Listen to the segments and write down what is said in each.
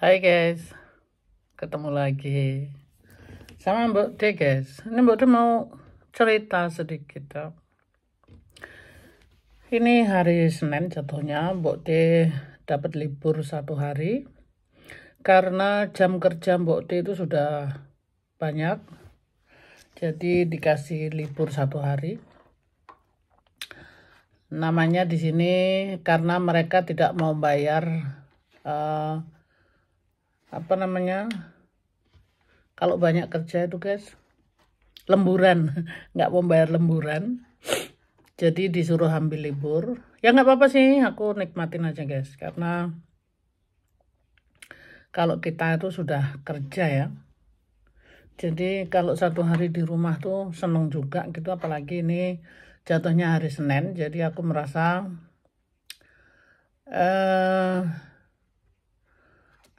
Hai guys, ketemu lagi sama Mbak D guys. Ini Mbak D mau cerita sedikit ya. Ini hari Senin jatuhnya Mbak D dapat libur 1 hari karena jam kerja Mbak D itu sudah banyak. Jadi dikasih libur 1 hari. Namanya di sini karena mereka tidak mau bayar kalau banyak kerja itu guys, lemburan, nggak mau bayar lemburan, jadi disuruh ambil libur. Ya nggak apa-apa sih, aku nikmatin aja guys, karena kalau kita itu sudah kerja ya, jadi kalau 1 hari di rumah tuh seneng juga gitu, apalagi ini jatuhnya hari Senin, jadi aku merasa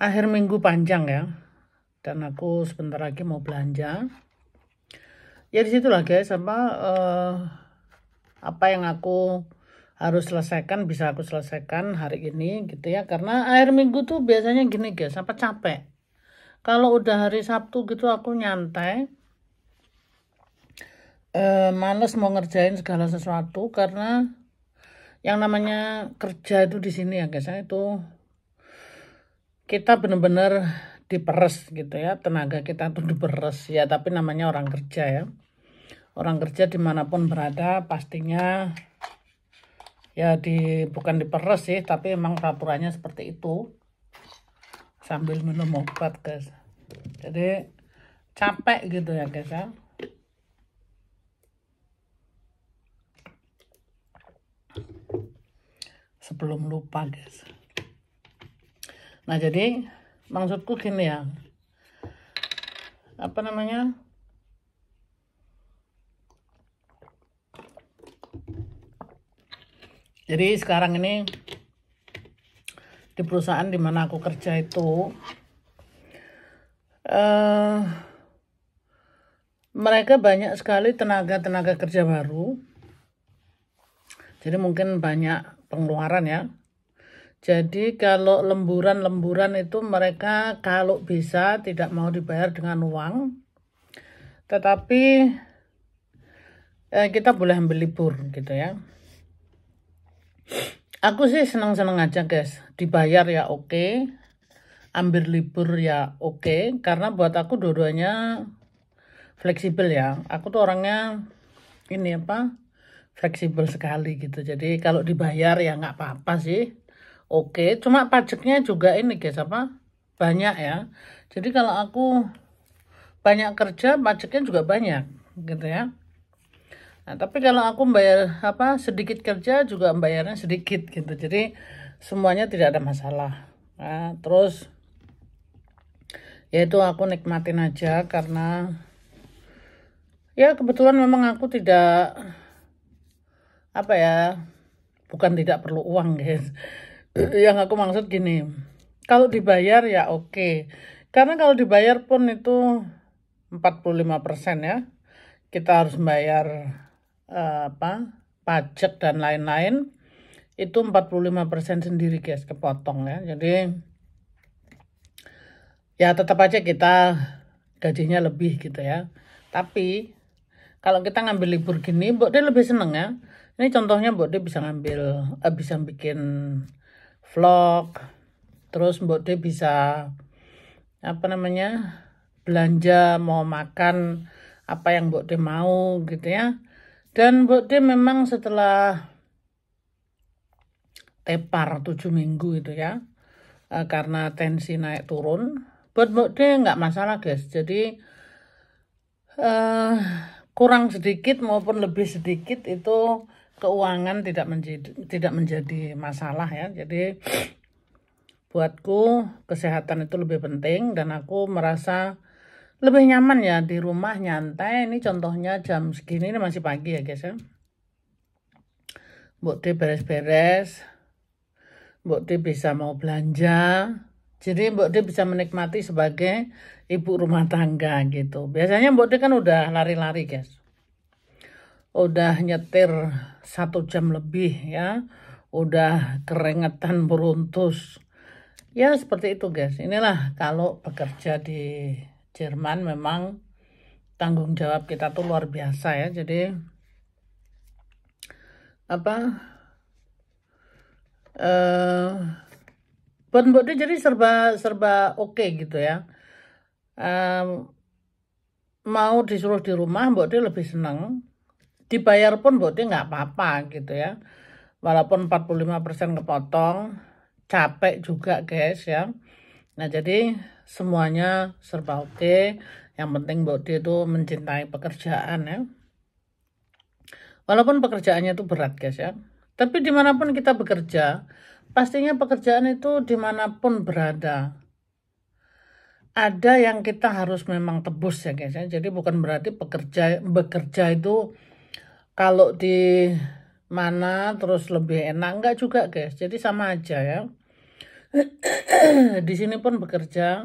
akhir minggu panjang ya, dan aku sebentar lagi mau belanja. Ya disitulah guys, apa yang aku harus selesaikan bisa aku selesaikan hari ini gitu ya, karena akhir minggu tuh biasanya gini guys, capek. Kalau udah hari Sabtu gitu aku nyantai, males mau ngerjain segala sesuatu, karena yang namanya kerja itu di sini ya guys, itu kita bener-bener diperes gitu ya, tenaga kita tuh diperes ya, tapi namanya orang kerja ya. Orang kerja dimanapun berada pastinya ya bukan diperes sih, tapi emang peraturannya seperti itu. Sambil minum obat guys, jadi capek gitu ya guys ya. Sebelum lupa guys, nah jadi maksudku gini ya, jadi sekarang ini di perusahaan dimana aku kerja itu mereka banyak sekali tenaga kerja baru, jadi mungkin banyak pengeluaran ya. Jadi kalau lemburan itu mereka kalau bisa tidak mau dibayar dengan uang, tetapi kita boleh ambil libur gitu ya. Aku sih senang-senang aja guys, dibayar ya oke, ambil libur ya oke, karena buat aku dua-duanya fleksibel ya. Aku tuh orangnya fleksibel sekali gitu. Jadi kalau dibayar ya nggak apa-apa sih, oke. Cuma pajaknya juga ini guys banyak ya. Jadi kalau aku banyak kerja, pajaknya juga banyak gitu ya. Nah, tapi kalau aku bayar sedikit kerja juga bayarnya sedikit gitu. Jadi semuanya tidak ada masalah. Nah, terus yaitu aku nikmatin aja, karena ya kebetulan memang aku tidak bukan tidak perlu uang guys. Yang aku maksud gini, kalau dibayar ya oke. Karena kalau dibayar pun itu 45% ya. Kita harus bayar pajak dan lain-lain. Itu 45% sendiri guys, kepotong ya. Jadi ya tetap aja kita gajinya lebih gitu ya. Tapi kalau kita ngambil libur gini, Mbak dia lebih seneng ya. Ini contohnya Mbak dia bisa bikin vlog, terus Mbak dia bisa belanja, mau makan apa yang Mbak dia mau gitu ya. Dan Mbak dia memang setelah tepar 7 minggu itu ya, karena tensi naik turun, buat Mbak dia nggak masalah guys. Jadi kurang sedikit maupun lebih sedikit itu keuangan tidak menjadi masalah ya. Jadi buatku kesehatan itu lebih penting, dan aku merasa lebih nyaman ya di rumah nyantai. Ini contohnya jam segini, ini masih pagi ya guys ya. Mbok D beres-beres, Mbok D bisa mau belanja. Jadi Mbok D bisa menikmati sebagai ibu rumah tangga gitu. Biasanya Mbok D kan udah lari-lari guys, udah nyetir 1 jam lebih ya, udah keringetan beruntus. Ya seperti itu guys. Inilah kalau bekerja di Jerman memang tanggung jawab kita tuh luar biasa ya. Jadi apa eh buat Mbok dia jadi serba serba oke gitu ya. Em, mau disuruh di rumah Mbok dia lebih seneng. Dibayar pun Mbok dia nggak apa-apa gitu ya. Walaupun 45% kepotong, capek juga guys ya. Nah jadi semuanya serba oke. Yang penting Mbok dia itu mencintai pekerjaan ya. Walaupun pekerjaannya itu berat guys ya. Tapi dimanapun kita bekerja, pastinya pekerjaan itu dimanapun berada. Ada yang kita harus memang tebus ya guys ya. Jadi bukan berarti bekerja itu kalau di mana terus lebih enak, enggak juga guys. Jadi sama aja ya. Di sini pun bekerja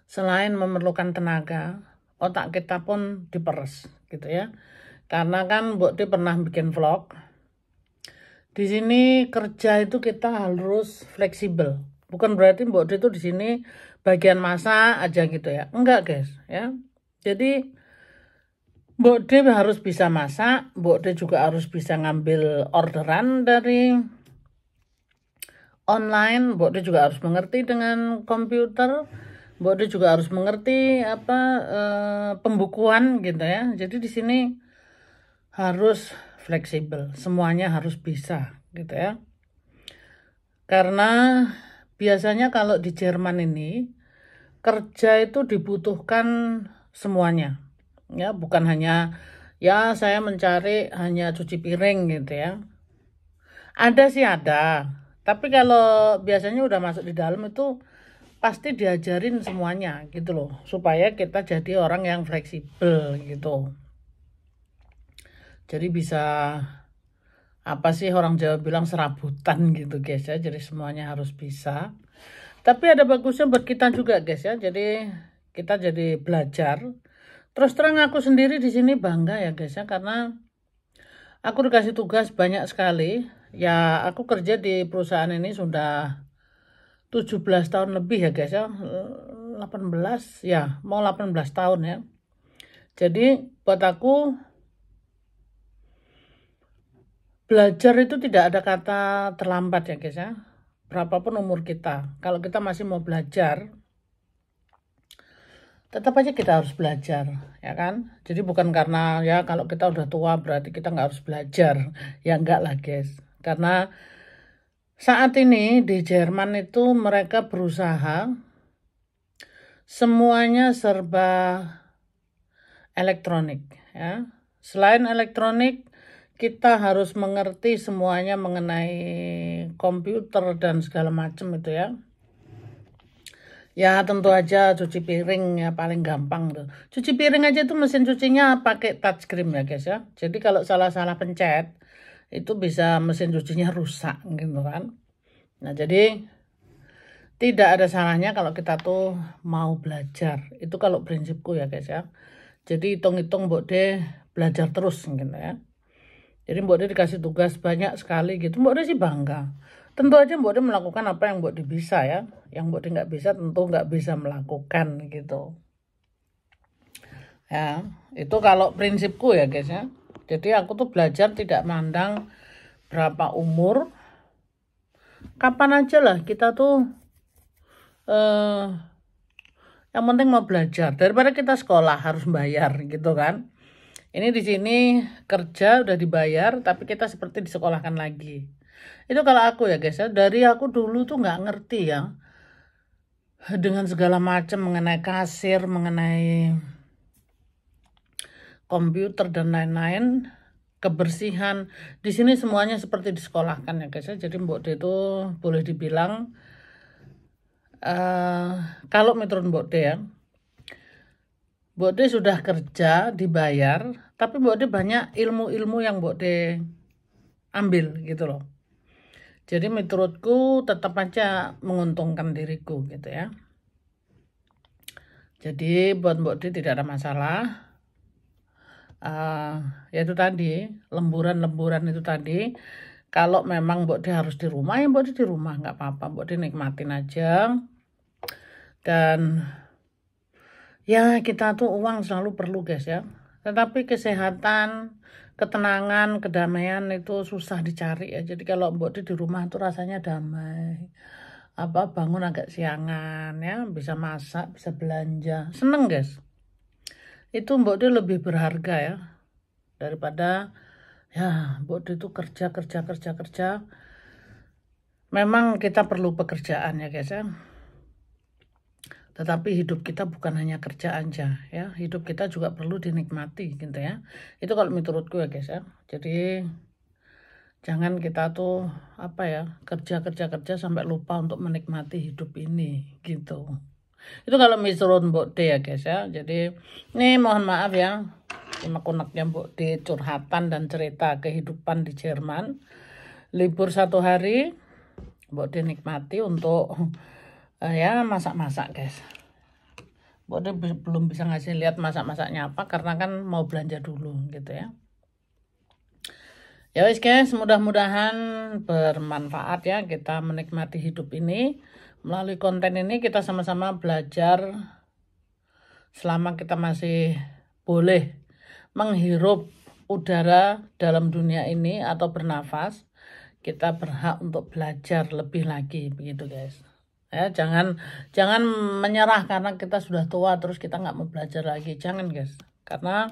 selain memerlukan tenaga, otak kita pun diperes gitu ya. Karena kan Mbok Ti pernah bikin vlog. Di sini kerja itu kita harus fleksibel. Bukan berarti Mbok Ti itu di sini bagian masak aja gitu ya. Enggak guys ya. Jadi Mbok Ti harus bisa masak, Mbok Ti juga harus bisa ngambil orderan dari online, Mbok Ti juga harus mengerti dengan komputer, Mbok Ti juga harus mengerti apa pembukuan gitu ya. Jadi di sini harus fleksibel, semuanya harus bisa gitu ya. Karena biasanya kalau di Jerman ini kerja itu dibutuhkan semuanya. Ya, bukan hanya ya saya mencari hanya cuci piring gitu ya. Ada sih ada. Tapi kalau biasanya udah masuk di dalam itu pasti diajarin semuanya gitu loh, supaya kita jadi orang yang fleksibel gitu. Jadi bisa apa sih orang Jawa bilang serabutan gitu guys ya. Jadi semuanya harus bisa. Tapi ada bagusnya buat kita juga guys ya. Jadi kita jadi belajar. Terus terang aku sendiri di sini bangga ya guys ya, karena aku dikasih tugas banyak sekali. Ya aku kerja di perusahaan ini sudah 17 tahun lebih ya guys ya. 18 ya, mau 18 tahun ya. Jadi buat aku belajar itu tidak ada kata terlambat ya guys ya. Berapapun umur kita, kalau kita masih mau belajar, tetap aja kita harus belajar, ya kan? Jadi bukan karena ya kalau kita udah tua berarti kita nggak harus belajar. Ya enggak lah guys. Karena saat ini di Jerman itu mereka berusaha semuanya serba elektronik ya. Selain elektronik, kita harus mengerti semuanya mengenai komputer dan segala macam itu ya. Ya tentu aja cuci piring ya paling gampang tuh. Cuci piring aja tuh mesin cucinya pakai touchscreen ya guys ya. Jadi kalau salah-salah pencet itu bisa mesin cucinya rusak gitu kan. Nah jadi tidak ada salahnya kalau kita tuh mau belajar. Itu kalau prinsipku ya guys ya. Jadi hitung-hitung Mbok De belajar terus gitu ya. Jadi Mbok De dikasih tugas banyak sekali gitu. Mbok De sih bangga. Tentu aja Mbok De melakukan apa yang Mbok De bisa ya. Yang Mbok De nggak bisa tentu nggak bisa melakukan gitu. Ya, itu kalau prinsipku ya guys ya. Jadi aku tuh belajar tidak mandang berapa umur. Kapan aja lah kita tuh eh yang penting mau belajar. Daripada kita sekolah harus bayar gitu kan. Ini di sini kerja udah dibayar tapi kita seperti disekolahkan lagi. Itu kalau aku ya guys ya. Dari aku dulu tuh nggak ngerti ya. Dengan segala macam mengenai kasir, mengenai komputer dan lain-lain, kebersihan. Di sini semuanya seperti disekolahkan ya guys ya. Jadi Mbok De itu boleh dibilang kalau menurut Mbok De ya, Mbok De sudah kerja, dibayar, tapi Mbok De banyak ilmu-ilmu yang Mbok De ambil gitu loh. Jadi menurutku tetap aja menguntungkan diriku gitu ya. Jadi buat Mbok De tidak ada masalah. Ya itu tadi, lemburan-lemburan itu tadi. Kalau memang Mbok De harus di rumah, ya Mbok De di rumah, nggak apa-apa, Mbok De nikmatin aja. Dan ya kita tuh uang selalu perlu guys ya. Tetapi kesehatan, ketenangan, kedamaian itu susah dicari ya. Jadi kalau Mbok di rumah tuh rasanya damai. Apa bangun agak siangan ya, bisa masak, bisa belanja. Seneng guys. Itu Mbok di lebih berharga ya daripada ya Mbok di itu kerja. Memang kita perlu pekerjaan ya guys ya. Tetapi hidup kita bukan hanya kerja aja ya, hidup kita juga perlu dinikmati gitu ya. Itu kalau menurutku ya guys ya. Jadi jangan kita tuh apa ya, kerja sampai lupa untuk menikmati hidup ini gitu. Itu kalau menurut Mbok D ya guys ya. Jadi ini mohon maaf ya, unek-uneknya Mbok D curhatan dan cerita kehidupan di Jerman. Libur 1 hari Mbok D nikmati untuk ya masak-masak guys. Mbok D belum bisa ngasih lihat masak-masaknya apa karena kan mau belanja dulu gitu ya. Ya wis guys, mudah-mudahan bermanfaat ya kita menikmati hidup ini. Melalui konten ini kita sama-sama belajar selama kita masih boleh menghirup udara dalam dunia ini atau bernafas, kita berhak untuk belajar lebih lagi begitu guys. Ya, jangan menyerah karena kita sudah tua terus kita nggak mau belajar lagi. Jangan guys. Karena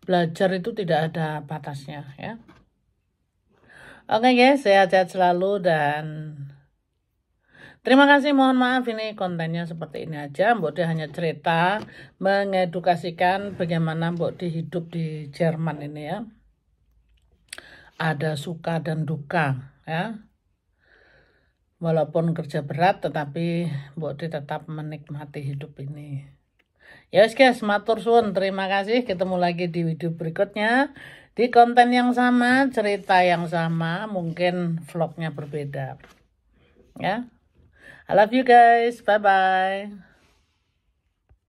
belajar itu tidak ada batasnya ya. Oke guys, sehat-sehat selalu dan terima kasih. Mohon maaf ini kontennya seperti ini aja. Mbok De hanya cerita mengedukasikan bagaimana Mbok De hidup di Jerman ini ya. Ada suka dan duka ya. Walaupun kerja berat tetapi Mbok De tetap menikmati hidup ini. Ya guys, matur suwun, terima kasih. Ketemu lagi di video berikutnya di konten yang sama, cerita yang sama, mungkin vlognya berbeda. Ya. I love you guys. Bye bye.